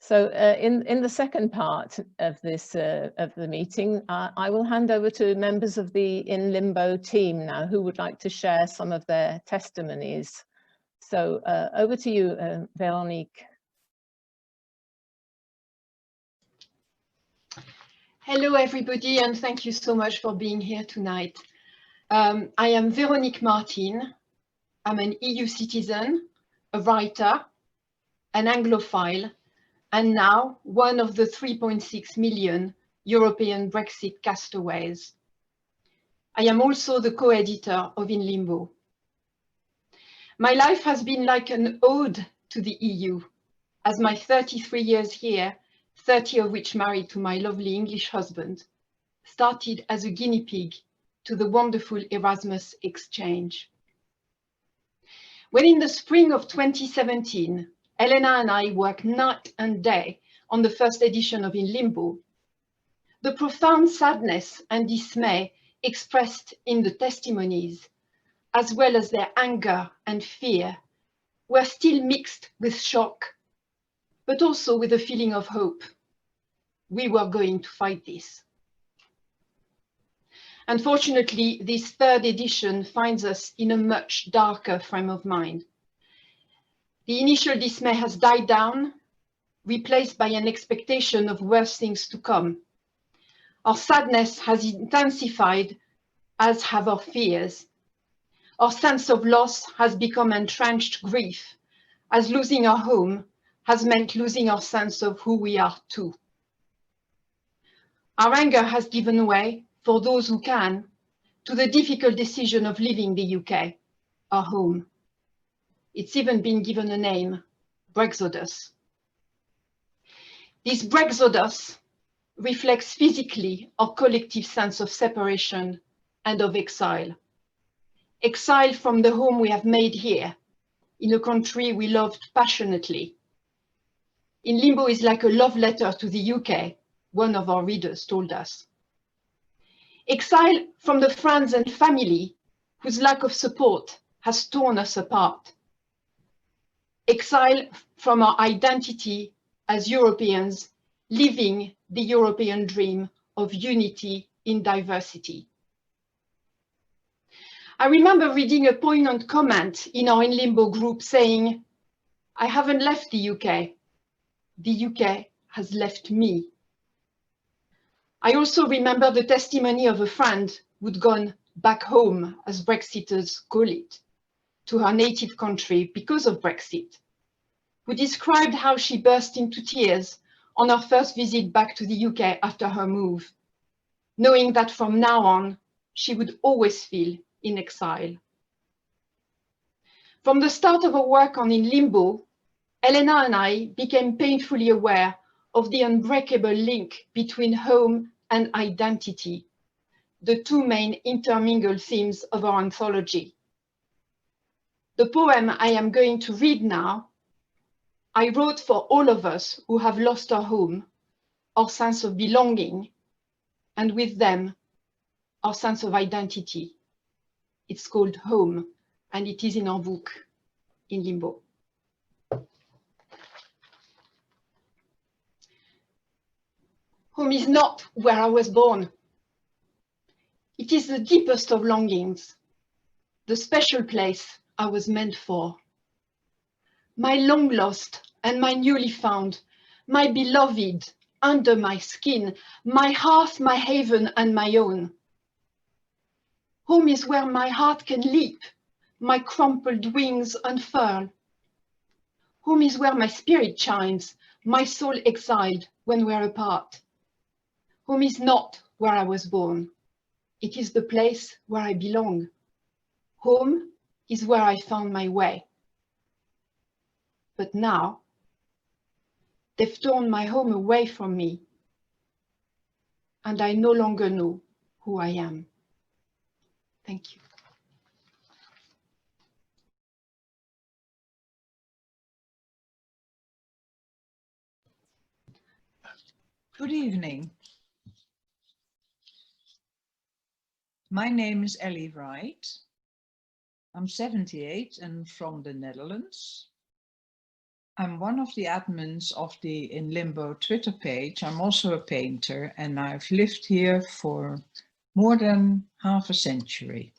So in the second part of this of the meeting, I will hand over to members of the In Limbo team now who would like to share some of their testimonies. So over to you, Veronique. Hello everybody, and thank you so much for being here tonight. I am Veronique Martin. I'm an EU citizen, a writer, an Anglophile, and now one of the 3.6 million European Brexit castaways. I am also the co-editor of In Limbo. My life has been like an ode to the EU, as my 33 years here, 30 of which married to my lovely English husband, started as a guinea pig to the wonderful Erasmus exchange. When in the spring of 2017, Elena and I worked night and day on the first edition of In Limbo, the profound sadness and dismay expressed in the testimonies, as well as their anger and fear, were still mixed with shock, but also with a feeling of hope. We were going to fight this. Unfortunately, this third edition finds us in a much darker frame of mind. The initial dismay has died down, replaced by an expectation of worse things to come. Our sadness has intensified, as have our fears. Our sense of loss has become entrenched grief, as losing our home has meant losing our sense of who we are too. Our anger has given way, for those who can, to the difficult decision of leaving the UK, our home. It's even been given a name, Brexodus. This Brexodus reflects physically our collective sense of separation and of exile. Exile from the home we have made here, in a country we loved passionately. In Limbo is like a love letter to the UK, one of our readers told us. Exile from the friends and family whose lack of support has torn us apart. Exile from our identity as Europeans living the European dream of unity in diversity. I remember reading a poignant comment in our In Limbo group saying, "I haven't left the UK. The UK has left me." I also remember the testimony of a friend who'd gone back home, as Brexiters call it, to her native country because of Brexit, who described how she burst into tears on her first visit back to the UK after her move, knowing that from now on, she would always feel in exile. From the start of her work on In Limbo, Elena and I became painfully aware of the unbreakable link between home and identity, the two main intermingled themes of our anthology. The poem I am going to read now, I wrote for all of us who have lost our home, our sense of belonging, and with them, our sense of identity. It's called Home, and it is in our book, In Limbo. Home is not where I was born. It is the deepest of longings, the special place I was meant for. My long lost and my newly found, my beloved under my skin, my hearth, my haven and my own. Home is where my heart can leap, my crumpled wings unfurl. Home is where my spirit shines, my soul exiled when we're apart. Home is not where I was born. It is the place where I belong. Home is where I found my way. But now, they've torn my home away from me, and I no longer know who I am. Thank you. Good evening. My name is Ellie Wright. I'm 78 and from the Netherlands. I'm one of the admins of the In Limbo Twitter page. I'm also a painter and I've lived here for more than half a century.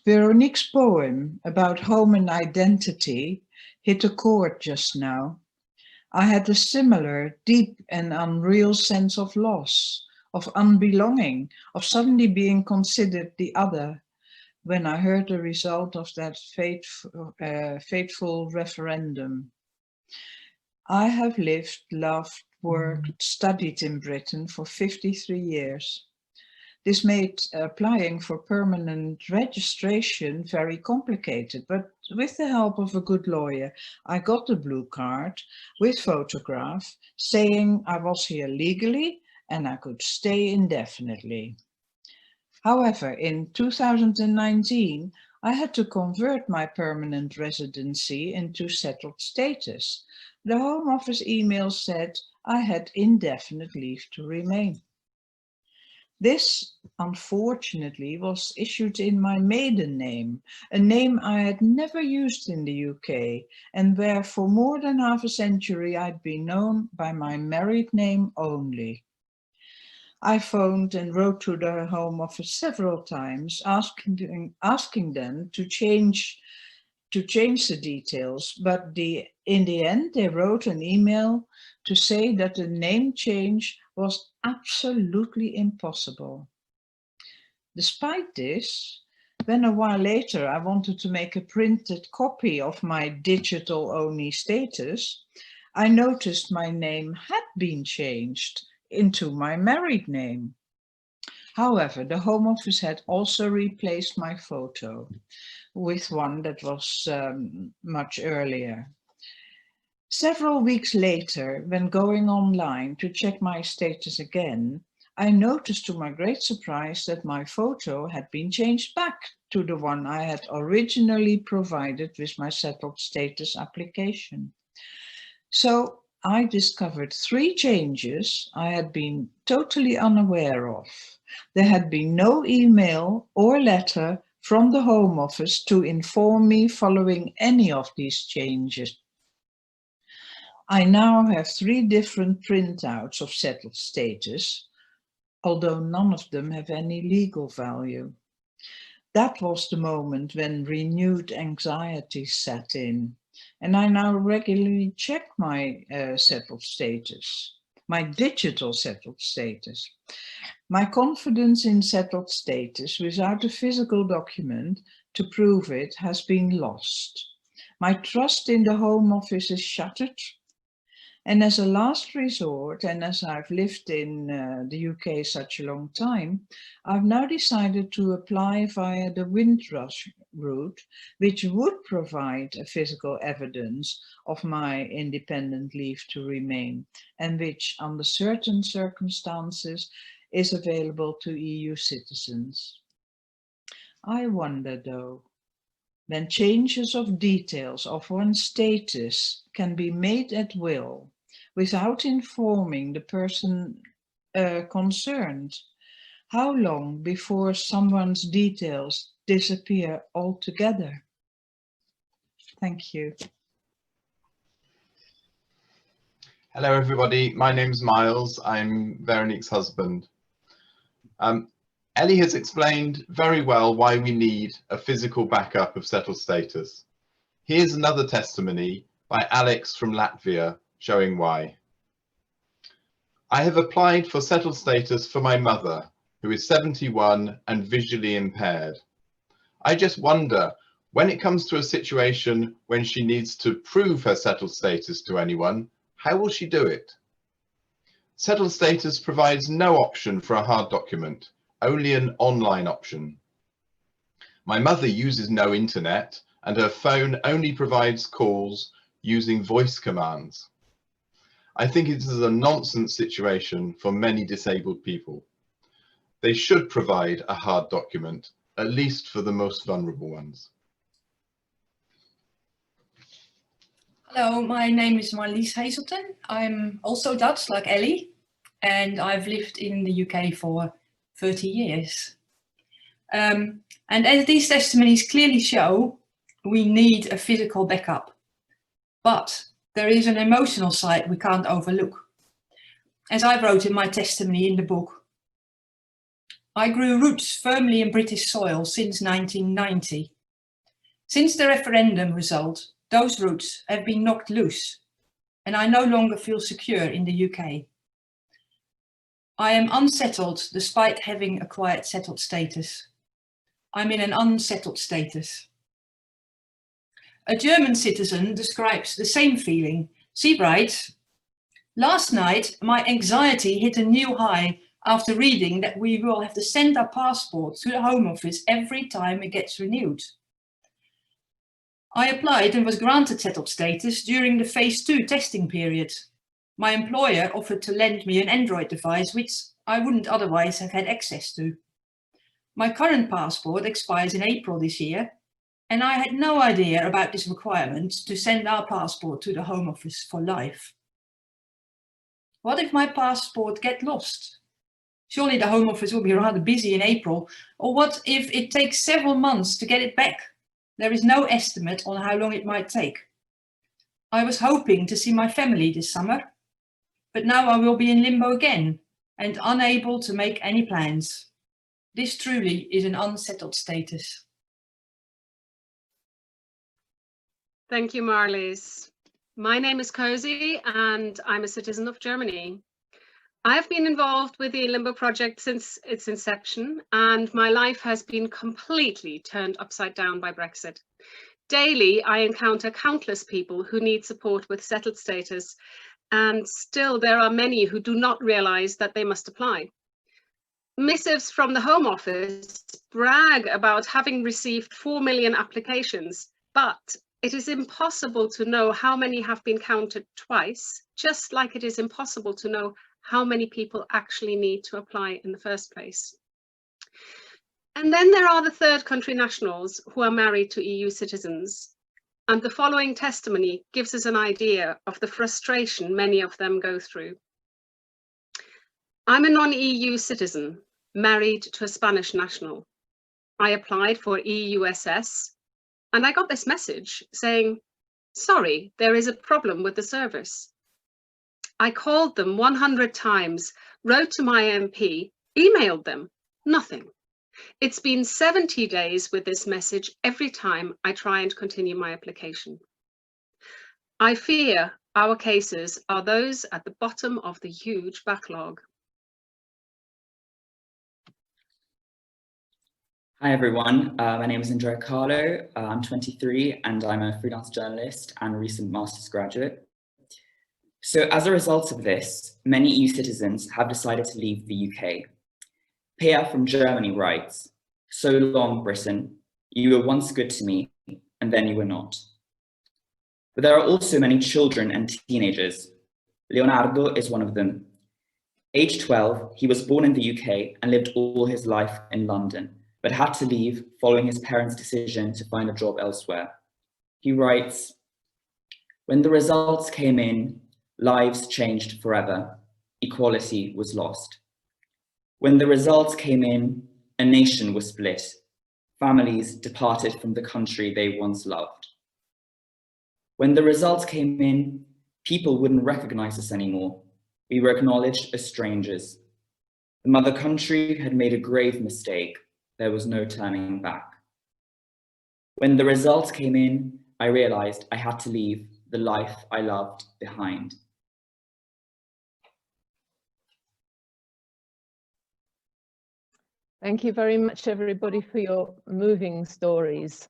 Veronique's poem about home and identity hit a chord just now. I had a similar deep and unreal sense of loss, of unbelonging, of suddenly being considered the other when I heard the result of that fateful referendum. I have lived, loved, worked, studied in Britain for 53 years. This made applying for permanent registration very complicated, but with the help of a good lawyer, I got the blue card with photograph saying I was here legally and I could stay indefinitely. However, in 2019, I had to convert my permanent residency into settled status. The Home Office email said I had indefinite leave to remain. This, unfortunately, was issued in my maiden name, a name I had never used in the UK, and where for more than half a century I'd been known by my married name only. I phoned and wrote to the Home Office several times, asking them to change the details, but in the end they wrote an email to say that the name change was absolutely impossible. Despite this, when a while later I wanted to make a printed copy of my digital-only status, I noticed my name had been changed into my married name. However, the Home Office had also replaced my photo with one that was much earlier. Several weeks later, when going online to check my status again, I noticed to my great surprise that my photo had been changed back to the one I had originally provided with my settled status application. So I discovered 3 changes I had been totally unaware of. There had been no email or letter from the Home Office to inform me following any of these changes. I now have 3 different printouts of settled status, although none of them have any legal value. That was the moment when renewed anxiety set in, and I now regularly check my settled status, my digital settled status. My confidence in settled status without a physical document to prove it has been lost. My trust in the Home Office is shattered. And as a last resort, and as I've lived in the UK such a long time, I've now decided to apply via the Windrush route, which would provide a physical evidence of my independent leave to remain, and which, under certain circumstances, is available to EU citizens. I wonder, though, when changes of details of one's status can be made at will, without informing the person concerned, how long before someone's details disappear altogether? Thank you. Hello everybody, my name's Miles, I'm Veronique's husband. Ellie has explained very well why we need a physical backup of settled status. Here's another testimony by Alex from Latvia showing why. I have applied for settled status for my mother, who is 71 and visually impaired. I just wonder, when it comes to a situation when she needs to prove her settled status to anyone, how will she do it? Settled status provides no option for a hard document, only an online option. My mother uses no internet and her phone only provides calls using voice commands. I think it is a nonsense situation for many disabled people. They should provide a hard document, at least for the most vulnerable ones. Hello, my name is Marlies Hazelton. I'm also Dutch, like Ellie, and I've lived in the UK for 30 years. And as these testimonies clearly show, we need a physical backup. But there is an emotional side we can't overlook. As I wrote in my testimony in the book, I grew roots firmly in British soil since 1990. Since the referendum result, those roots have been knocked loose, and I no longer feel secure in the UK. I am unsettled despite having acquired settled status. I'm in an unsettled status. A German citizen describes the same feeling. She writes, "Last night, my anxiety hit a new high after reading that we will have to send our passport to the Home Office every time it gets renewed. I applied and was granted settled status during the phase 2 testing period. My employer offered to lend me an Android device, which I wouldn't otherwise have had access to. My current passport expires in April this year, and I had no idea about this requirement to send our passport to the Home Office for life. What if my passport gets lost? Surely the Home Office will be rather busy in April. Or what if it takes several months to get it back? There is no estimate on how long it might take. I was hoping to see my family this summer, but now I will be in limbo again and unable to make any plans. This truly is an unsettled status." Thank you, Marlies. My name is Cozy and I'm a citizen of Germany. I've been involved with the Limbo project since its inception, and my life has been completely turned upside down by Brexit. Daily, I encounter countless people who need support with settled status, and still there are many who do not realise that they must apply. Missives from the Home Office brag about having received 4 million applications, but it is impossible to know how many have been counted twice, just like it is impossible to know how many people actually need to apply in the first place. And then there are the third country nationals who are married to EU citizens. And the following testimony gives us an idea of the frustration many of them go through. I'm a non-EU citizen, married to a Spanish national. I applied for EUSS, and I got this message saying, "Sorry, there is a problem with the service." I called them 100 times, wrote to my MP, emailed them, nothing. It's been 70 days with this message every time I try and continue my application. I fear our cases are those at the bottom of the huge backlog. Hi everyone, my name is Andrea Carlo, I'm 23 and I'm a freelance journalist and a recent master's graduate. So as a result of this, many EU citizens have decided to leave the UK. Pia from Germany writes, "So long, Britain, you were once good to me and then you were not." But there are also many children and teenagers. Leonardo is one of them. Age 12, he was born in the UK and lived all his life in London, but had to leave following his parents' decision to find a job elsewhere. He writes, "When the results came in, lives changed forever. Equality was lost. When the results came in, a nation was split. Families departed from the country they once loved. When the results came in, people wouldn't recognize us anymore. We were acknowledged as strangers. The mother country had made a grave mistake. There was no turning back. When the results came in, I realized I had to leave the life I loved behind." Thank you very much, everybody, for your moving stories.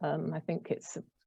I think it's